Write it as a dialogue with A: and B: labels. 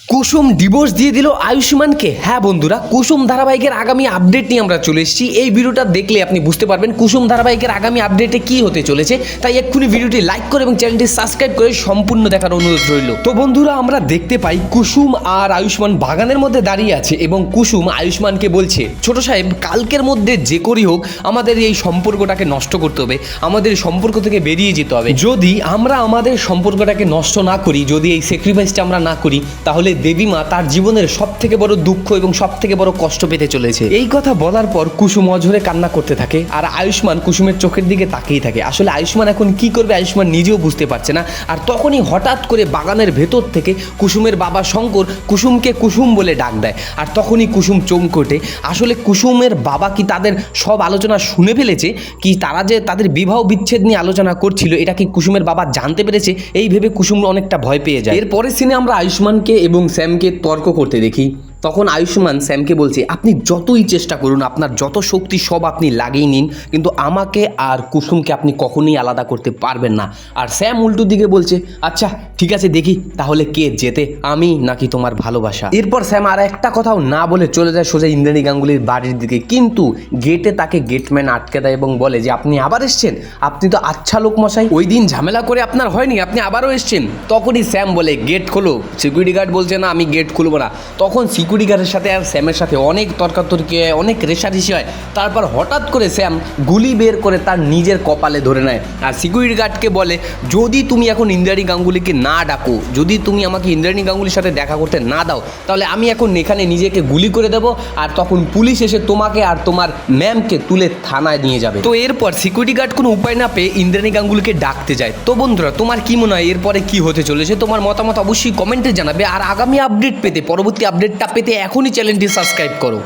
A: কুসুম divorce দিয়ে দিল আয়ুষ্মানকে। হ্যাঁ বন্ধুরা, কুসুম ধারাবাহিকের আগামী আপডেট নিয়ে আমরা চলে এসেছি। এই ভিডিওটা দেখলে আপনি বুঝতে পারবেন কুসুম ধারাবাহিকের আগামী আপডেটে কি হতে চলেছে। তাই এক্ষুনি ভিডিওটি লাইক করে এবং চ্যানেলটি সাবস্ক্রাইব করে সম্পূর্ণ দেখার অনুরোধ রইল। তো বন্ধুরা, আমরা দেখতে পাই কুসুম আর আয়ুষ্মান বাগানের মধ্যে দাঁড়িয়ে আছে এবং কুসুম আয়ুষ্মানকে বলছে, ছোট সাহেব কালকের মধ্যে যে করেই হোক আমাদের এই সম্পর্কটাকে নষ্ট করতে হবে, আমাদের সম্পর্ক থেকে বেরিয়ে যেতে হবে। যদি আমরা আমাদের সম্পর্কটাকে নষ্ট না করি, যদি এই স্যাক্রিফাইসটা আমরা না করি, তাহলে দেবীমা তার জীবনের সব থেকে বড় দুঃখ এবং সব থেকে বড় কষ্ট পেতে চলেছে। এই কথা বলার পর কুসুম অঝরে কান্না করতে থাকে আর আয়ুষ্মান কুসুমের চোখের দিকে তাকিয়ে থাকে। আসলে আয়ুষ্মান এখন কি করবে আয়ুষ্মান নিজেও বুঝতে পারছে না। আর তখনই হঠাৎ করে বাগানের ভেতর থেকে কুসুমের বাবা শঙ্কর কুসুমকে কুসুম বলে ডাক দেয়। আর তখনই কুসুম চমকে ওঠে। আসলে কুসুমের বাবা কি তাদের সব আলোচনা শুনে ফেলেছে, কি তারা যে তাদের বিবাহ বিচ্ছেদ নিয়ে আলোচনা করছিল এটা কি কুসুমের বাবা জানতে পেরেছে? এই ভেবে কুসুম অনেকটা ভয় পেয়ে যায়। এরপরের সিনে আমরা আয়ুষ্মানকে এবং স্যামকে তর্ক করতে দেখি। তখন আয়ুষ্মান স্যামকে বলছে, আপনি যতই চেষ্টা করুন, আপনার যত শক্তি সব আপনি লাগিয়ে নিন, কিন্তু আমাকে আর কুসুমকে আপনি কখনোই আলাদা করতে পারবেন না। আর স্যাম উল্টো দিকে বলছে, আচ্ছা ঠিক আছে, দেখি তাহলে কে জেতে, আমি নাকি তোমার ভালোবাসা। এরপর স্যাম আর একটা কথাও না বলে চলে যায় সোজা ইন্দ্রাণী গাঙ্গুলির বাড়ির দিকে। কিন্তু গেটে তাকে গেটম্যান আটকে দেয় এবং বলে যে, আপনি আবার এসছেন, আপনি তো আচ্ছা লোক মশাই, ওই দিন ঝামেলা করে আপনার হয়নি, আপনি আবারও এসছেন। তখনই স্যাম বলে, গেট খোলো। সিকিউরিটি গার্ড বলছে, না আমি গেট খুলবো না। তখন সিকিউরিটি গার্ডের সাথে আর স্যামের সাথে অনেক তর্কাতর্কি হয়, অনেক রেষারেষি হয়। তারপর হঠাৎ করে স্যাম গুলি বের করে তার নিজের কপালে ধরে নেয় আর সিকিউরিটি গার্ডকে বলে, যদি তুমি এখন ইন্দ্রাণী গাঙ্গুলিকে না ডাকো, যদি তুমি আমাকে ইন্দ্রাণী গাঙ্গুলির সাথে দেখা করতে না দাও, তাহলে আমি এখন এখানে নিজেকে গুলি করে দেবো। আর তখন পুলিশ এসে তোমাকে আর তোমার ম্যামকে তুলে থানায় নিয়ে যাবে। তো এরপর সিকিউরিটি গার্ড কোনো উপায় না পেয়ে ইন্দ্রাণী গাঙ্গুলিকে ডাকতে যায়। তো বন্ধুরা, তোমার কি মনে হয় এরপরে কি হতে চলেছে? তোমার মতামত অবশ্যই কমেন্টে জানাবে। আর আগামী আপডেট পেতে, পরবর্তী আপডেটটা পেতে এখনই চ্যানেলটি সাবস্ক্রাইব করো।